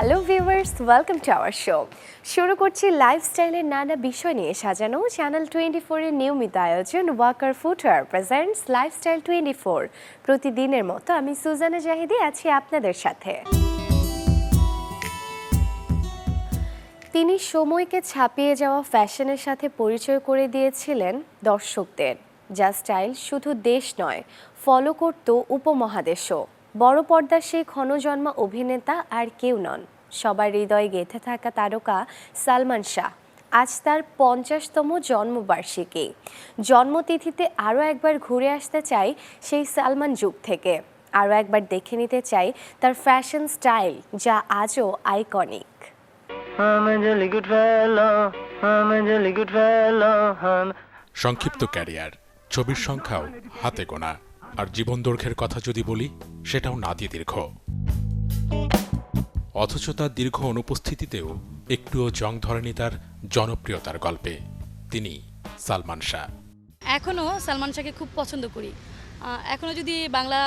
Hello viewers, welcome to our show. শুরু করছি লাইফস্টাইলের নানা বিষয় নিয়ে সাজানো চ্যানেল 24 এর নিয়মিত আয়োজন ওয়াকার ফুটওয়্যার প্রেজেন্টস লাইফস্টাইল 24। প্রতিদিনের মতো আমি সুজানা জাহিদি আছি আপনাদের সাথে। তিনি সময়কে ছাপিয়ে যাওয়া ফ্যাশনের সাথে পরিচয় করে দিয়েছিলেন দর্শকদের, যা স্টাইল শুধু দেশ নয়, ফলো করত উপমহাদেশও। বড় পর্দার সেই ক্ষণজন্মা অভিনেতা আর কেউ নন, সবার হৃদয়ে গেঁথে থাকা তারকা সালমান শাহ। আজ তার 50তম জন্মবার্ষিকী। জন্মতিথিতে আরও একবার ঘুরে আসতে চাই সেই সালমান যুগ থেকে, আরও একবার দেখে নিতে চাই তার ফ্যাশন স্টাইল, যা আজও আইকনিক। সংক্ষিপ্ত ক্যারিয়ার, ছবির সংখ্যাও হাতে গোনা, আর জীবন দৈর্ঘ্যের কথা যদি বলি সেটাও নাদি দীর্ঘ। অথচ তার দীর্ঘ অনুপস্থিতিতেও একটুও জং ধরেনি তার জনপ্রিয়তার গল্পে। তিনি সালমান শাহ। এখনও সালমান শাহকে খুব পছন্দ করি। এখনও যদি বাংলা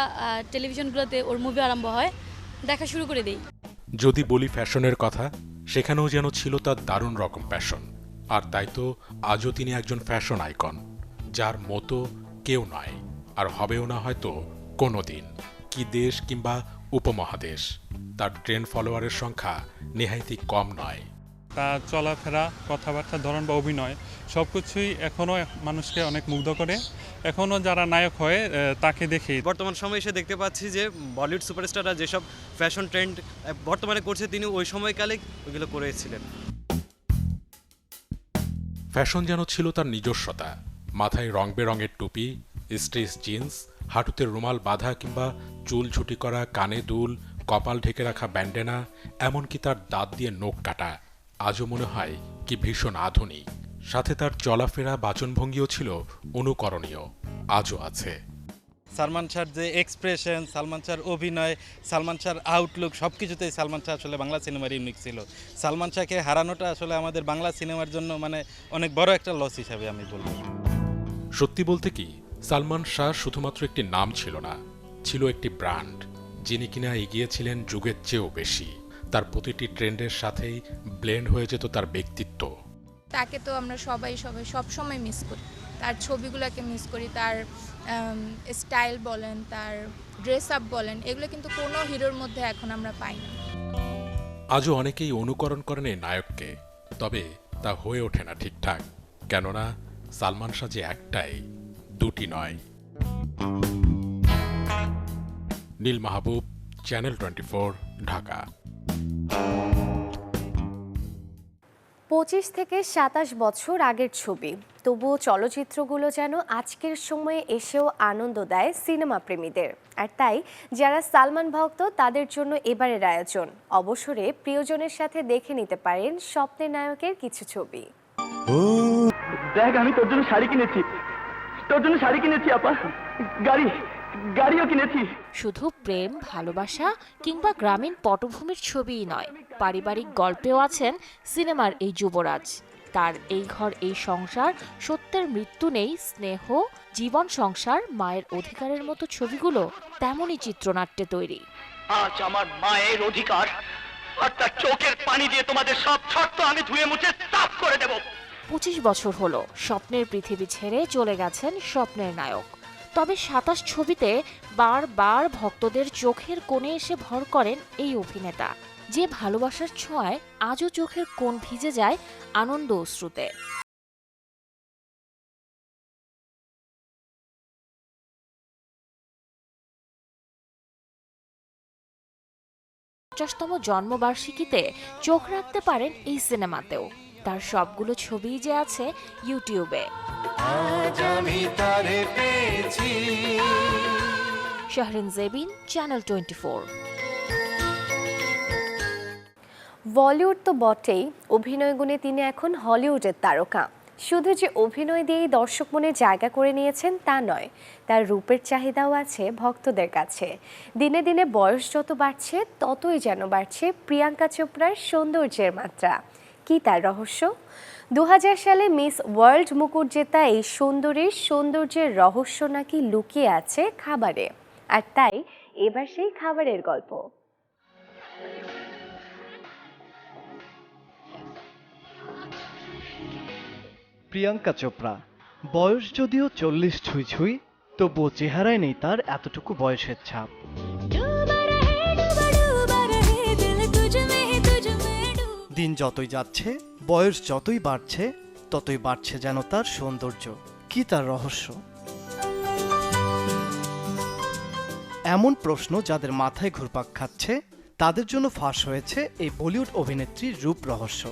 টেলিভিশনগুলোতে ওর মুভি আরম্ভ হয়, দেখা শুরু করে দেই। যদি বলি ফ্যাশনের কথা, সেখানেও যেন ছিল তার দারুণ রকম প্যাশন। আর তাই তো আজও তিনি একজন ফ্যাশন আইকন, যার মতো কেউ নয়, আর হবেও না হয়তো কোনো দিন। কি দেশ কিংবা উপমহাদেশ, তার ট্রেন্ড ফলোয়ারের সংখ্যা নেহাইতি কম নয়। তার চলাফেরা, কথাবার্তার ধরন বা অভিনয় সবকিছুই এখনও মানুষকে অনেক মুগ্ধ করে। এখনও যারা নায়ক হয় তাকে দেখে বর্তমান সময়ে এসে দেখতে পাচ্ছি যে বলিউড সুপারস্টাররা যেসব ফ্যাশন ট্রেন্ড বর্তমানে করছে, তিনি ওই সময়কালে ওইগুলো করেছিলেন। ফ্যাশন যেন ছিল তার নিজস্বতা। মাথায় রং বেরঙের টুপি, স্ট্রেচ জিন্স, হাঁটুতে রুমাল বাঁধা কিংবা চুল ছুটি করা, কানে দুল, কপাল ঢেকে রাখা ব্যান্ডেনা, এমনকি তার দাঁত দিয়ে নখ কাটা আজও মনে হয় কি ভীষণ আধুনিক। সাথে তার চলাফেরা, বাচনভঙ্গিও ছিল অনুকরণীয়, আজও আছে। সালমান শাহর যে এক্সপ্রেশন, সালমান শাহর অভিনয়, সালমান শাহর আউটলুক, সব কিছুতেই সালমান শাহ আসলে বাংলা সিনেমার ইউনিক ছিল। সালমান শাহকে হারানোটা আসলে আমাদের বাংলা সিনেমার জন্য অনেক বড় একটা লস হিসাবে আমি বলবো। সত্যি বলতে কি, সালমান শাহ শুধুমাত্র একটি নাম ছিল না, ছিল একটি ব্র্যান্ড, যিনি কিনা এগিয়েছিলেন যুগের চেয়েও বেশি। তার প্রতিটি ট্রেন্ডের সাথেই ব্লেন্ড হয়ে যেত তার ব্যক্তিত্ব। তাকে তো আমরা সবাই সব সময় মিস করি, তার ছবিগুলোকে মিস করি, তার স্টাইল বলেন, তার ড্রেস আপ বলেন, এগুলো কিন্তু কোনো হিরোর মধ্যে এখন আমরা পাই না। আজও অনেকেই অনুকরণ করেন এই নায়ককে, তবে তা হয়ে ওঠে না ঠিকঠাক। কেননা সালমান শাহ যে একটাই, দুটি নয়। নীল মাহবুব, চ্যানেল 24, ঢাকা। 25 থেকে 27 বছর আগের ছবি, তবুও চলচ্চিত্রগুলো যেন আজকের সময়ে এসেও আনন্দ দেয় সিনেমা প্রেমীদের। আর তাই যারা সালমান ভক্ত, তাদের জন্য এবারের আয়োজন। অবসরে প্রিয়জনের সাথে দেখে নিতে পারেন স্বপ্নের নায়কের কিছু ছবি। দেখ, আমি তোর জন্য শাড়ি কিনেছি আপা, গাড়িও কিনেছি। শুধু প্রেম, ভালোবাসা কিংবা গ্রামীণ পটভূমির ছবিই নয়, পারিবারিক গল্পেও আছেন সিনেমার এই যুবরাজ। তার এই ঘর এই সংসার, সত্যের মৃত্যু নেই, স্নেহ, জীবন সংসার, মায়ের অধিকারের মতো ছবিগুলো তেমনই চিত্রনাট্যে তৈরি। আজ আমার মায়ের অধিকার, আর তার চোখের পানি দিয়ে তোমাদের সব শর্ত আমি ধুয়ে মুছে সাফ করে দেব। 25 বছর হলো স্বপ্নের পৃথিবী ছেড়ে চলে গেছেন স্বপ্নের নায়ক। তবে 27 ছবিতে বারবার ভক্তদের চোখের কোণে এসে ভর করেন এই অভিনেতা, যে ভালোবাসার ছোঁয়ায় আজও চোখের কোণ ভিজে যায় আনন্দ অশ্রুতে। তম জন্মবার্ষিকীতে চোখ রাখতে পারেন এই সিনেমাতেও। তার সবগুলো ছবিই যে আছে ইউটিউবে। শাহরিন জেবিন, চ্যানেল 24। বলিউড তো বটেই, অভিনয় গুণে তিনি এখন হলিউডের তারকা। শুধু যে অভিনয় দিয়েই দর্শক মনে জায়গা করে নিয়েছেন তা নয়, তার রূপের চাহিদাও আছে ভক্তদের কাছে। দিনে দিনে বয়স যত বাড়ছে, ততই যেন বাড়ছে প্রিয়াঙ্কা চোপড়ার সৌন্দর্যের মাত্রা। কি তার রহস্য? 2000 সালে মিস ওয়ার্ল্ড মুকুট জেতা এই সৌন্দর্যের রহস্য নাকি লুকিয়ে আছে খাবারে। আর তাই এবার সেই খাবারের গল্প। প্রিয়াঙ্কা চোপড়া। বয়স যদিও 40 ছুঁই ছুঁই, তবুও চেহারায় নেই তার এতটুকু বয়সের ছাপ। দিন যতই যাচ্ছে, বয়স যতই বাড়ছে, ততই বাড়ছে যেন তার সৌন্দর্য। কি তার রহস্য? এমন প্রশ্ন যাদের মাথায় ঘুরপাক খাচ্ছে, তাদের জন্য ফাঁস হয়েছে এই বলিউড অভিনেত্রীর রূপ রহস্য।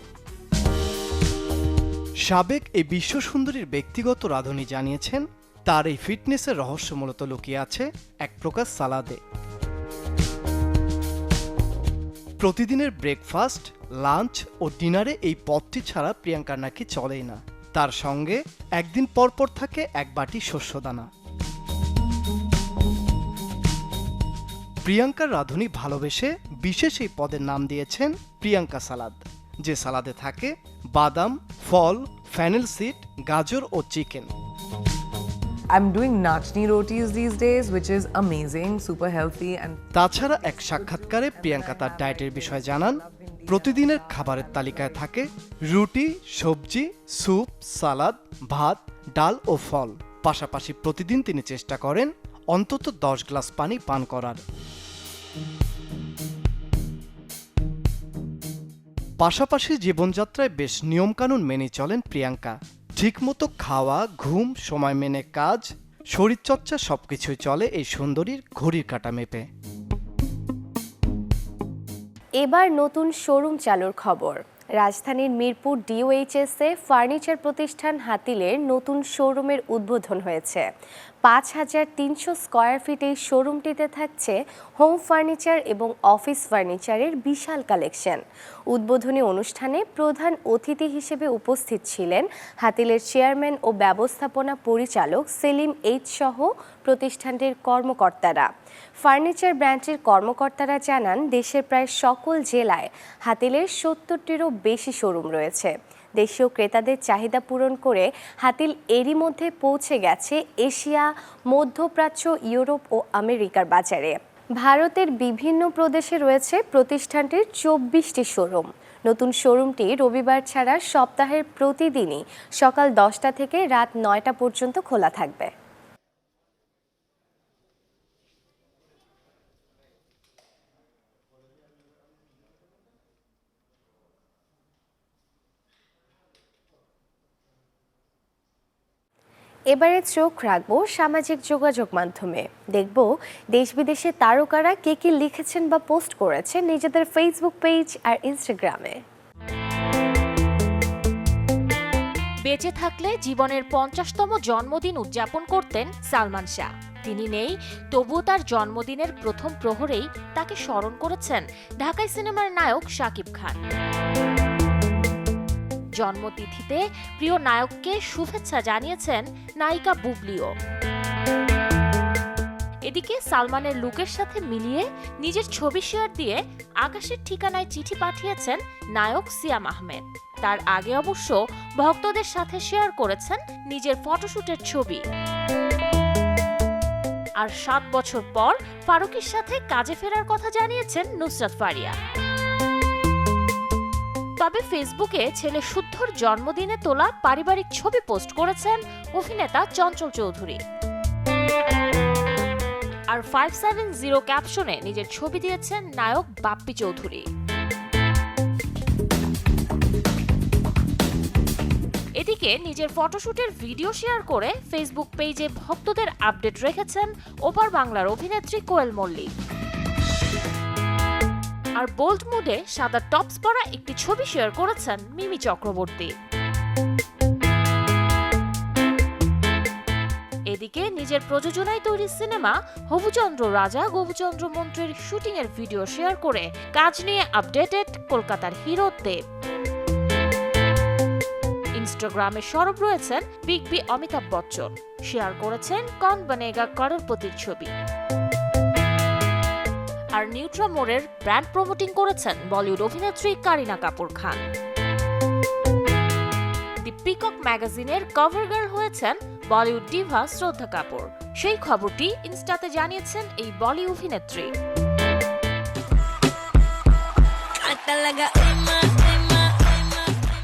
সাবেক এই বিশ্ব সুন্দরীর ব্যক্তিগত রাঁধুনি জানিয়েছেন, তার এই ফিটনেসের রহস্য মূলত লুকিয়ে আছে এক প্রকার সালাদে। প্রতিদিনের ব্রেকফাস্ট, লাঞ্চ ও ডিনারে এই পদটি ছাড়া প্রিয়াঙ্কার নাকি চলেই না। তার সঙ্গে একদিন পর পর থাকে এক বাটি শস্যদানা। প্রিয়াঙ্কার রাঁধুনি ভালোবেসে বিশেষ এই পদের নাম দিয়েছেন প্রিয়াঙ্কা সালাদ, যে সালাদে থাকে বাদাম, ফল, ফেনেল সিড, গাজর ও chicken. I'm doing nachni rotis these days, which is amazing, super healthy and তাছাড়া এক সাক্ষাৎকারে প্রিয়াঙ্কা তার ডায়েটের বিষয়ে জানান, প্রতিদিনের খাবারের তালিকায় থাকে রুটি, সবজি, স্যুপ, সালাদ, ভাত, ডাল ও ফল। পাশাপাশি প্রতিদিন তিনি চেষ্টা করেন অন্তত 10 গ্লাস পানি পান করার। পাশাপাশি জীবনযাত্রায় বেশ নিয়মকানুন মেনে চলেন প্রিয়াঙ্কা। ঠিকমতো খাওয়া, ঘুম, সময় মেনে কাজ, শরীরচর্চা সবকিছুই চলে এই সুন্দরীর ঘড়ির কাঁটা মেপে। এবার নতুন শোরুম চালুর খবর। রাজধানীর মিরপুর ডিওএইচএসে ফার্নিচার প্রতিষ্ঠান হাতিলের নতুন শোরুমের উদ্বোধন হয়েছে। 5300 স্কয়ার ফিট এই শোরুমটিতে থাকছে হোম ফার্নিচার এবং অফিস ফার্নিচারের বিশাল কালেকশন। উদ্বোধনী অনুষ্ঠানে প্রধান অতিথি হিসেবে উপস্থিত ছিলেন হাতিলের চেয়ারম্যান ও ব্যবস্থাপনা পরিচালক সেলিম এইচ সহ প্রতিষ্ঠানটির কর্মকর্তারা। ফার্নিচার ব্র্যান্ডের কর্মকর্তারা জানান, দেশের প্রায় সকল জেলায় হাতিলের 70টিরও বেশি শোরুম রয়েছে। দেশীয় ক্রেতাদের চাহিদা পূরণ করে হাতিল এরই মধ্যে পৌঁছে গেছে এশিয়া, মধ্যপ্রাচ্য, ইউরোপ ও আমেরিকার বাজারে। ভারতের বিভিন্ন প্রদেশে রয়েছে প্রতিষ্ঠানটির 24টি শোরুম। নতুন শোরুমটি রবিবার ছাড়া সপ্তাহের প্রতিদিনই সকাল 10টা থেকে রাত 9টা পর্যন্ত খোলা থাকবে। এবারে চোখ রাখবো সামাজিক যোগাযোগ মাধ্যমে। দেখব দেশ বিদেশে তারকারা কে কি লিখেছেন বা পোস্ট করেছেন নিজেদের ফেসবুক পেজ আর ইনস্টাগ্রামে। বেঁচে থাকলে জীবনের 50তম জন্মদিন উদযাপন করতেন সালমান শাহ। তিনি নেই, তবুও তার জন্মদিনের প্রথম প্রহরেই তাকে স্মরণ করেছেন ঢাকাই সিনেমার নায়ক শাকিব খান। জন্মতিথিতে প্রিয় নায়ককে শুভেচ্ছা জানিয়েছেন নায়িকা বুবলিও। এদিকে সালমানের লুকের সাথে মিলিয়ে নিজের ছবি শেয়ার দিয়ে আকাশের ঠিকানায় চিঠি পাঠিয়েছেন নায়ক সিয়াম আহমেদ। তার আগে অবশ্য ভক্তদের সাথে শেয়ার করেছেন নিজের ফটোশুটের ছবি। আর 7 বছর পর ফারুকের সাথে কাজে ফেরার কথা জানিয়েছেন নুসরাত ফারিয়া। তবে ফেসবুকে ছেলে শুদ্ধর জন্মদিনে তোলা পারিবারিক ছবি পোস্ট করেছেন অভিনেতা চঞ্চল চৌধুরী। আর 570 ক্যাপশনে নিজের ছবি দিয়েছেন নায়ক বাপ্পি চৌধুরী। এদিকে নিজের ফটোশুটের ভিডিও শেয়ার করে ফেসবুক পেজে ভক্তদের আপডেট রেখেছেন ওপার বাংলার অভিনেত্রী কোয়েল মল্লিক। আর বোল্ড মুডে সাদা টপস পরা একটি ছবি শেয়ার করেছেন মিমি চক্রবর্তী। এদিকে নিজের প্রযোজনায় তৈরি সিনেমা হবুচন্দ্র রাজা গবুচন্দ্র মন্ত্রীর শুটিং এর ভিডিও শেয়ার করে কাজ নিয়ে আপডেটেড কলকাতার হিরো দেব। ইনস্টাগ্রামে সরব রয়েছেন big B Amitabh Bachchan, share করেছেন কন বনেগা করোড়পতির ছবি। আর নিউট্রা মোড়ের ব্র্যান্ড প্রমোটিং করেছেন বলিউড অভিনেত্রী কারিনা কাপুর খান। দি পিকক ম্যাগাজিনের কভার গার্ল হয়েছেন বলিউড ডিভা শ্রদ্ধা কাপুর। সেই খবরটি ইনস্টাতে জানিয়েছেন এই বলি অভিনেত্রী।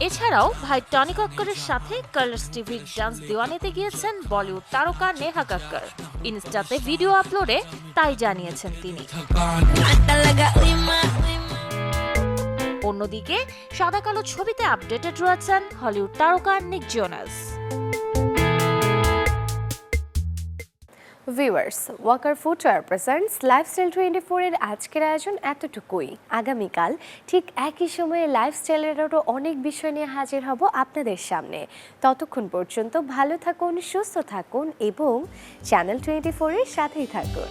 এছাড়াও ভাই টনি কক্করের সাথে কালার্স টিভির ডান্স দিওয়ানিতে গিয়েছেন বলিউড তারকা নেহা কক্কর। ইনস্টাতে ভিডিও আপলোডে তাই জানিয়েছেন তিনি। অন্যদিকে সাদা কালো ছবিতে আপডেটেড রয়েছেন হলিউড তারকা Nick Jonas. Viewers, walker footwear presents lifestyle 24 এর আজকের আয়োজন এতটুকুই। আগামীকাল ঠিক একই সময়ে লাইফস্টাইলের আরও অনেক বিষয় নিয়ে হাজির হব আপনাদের সামনে। ততক্ষণ পর্যন্ত ভালো থাকুন, সুস্থ থাকুন এবং চ্যানেল 24 এর সাথেই থাকুন।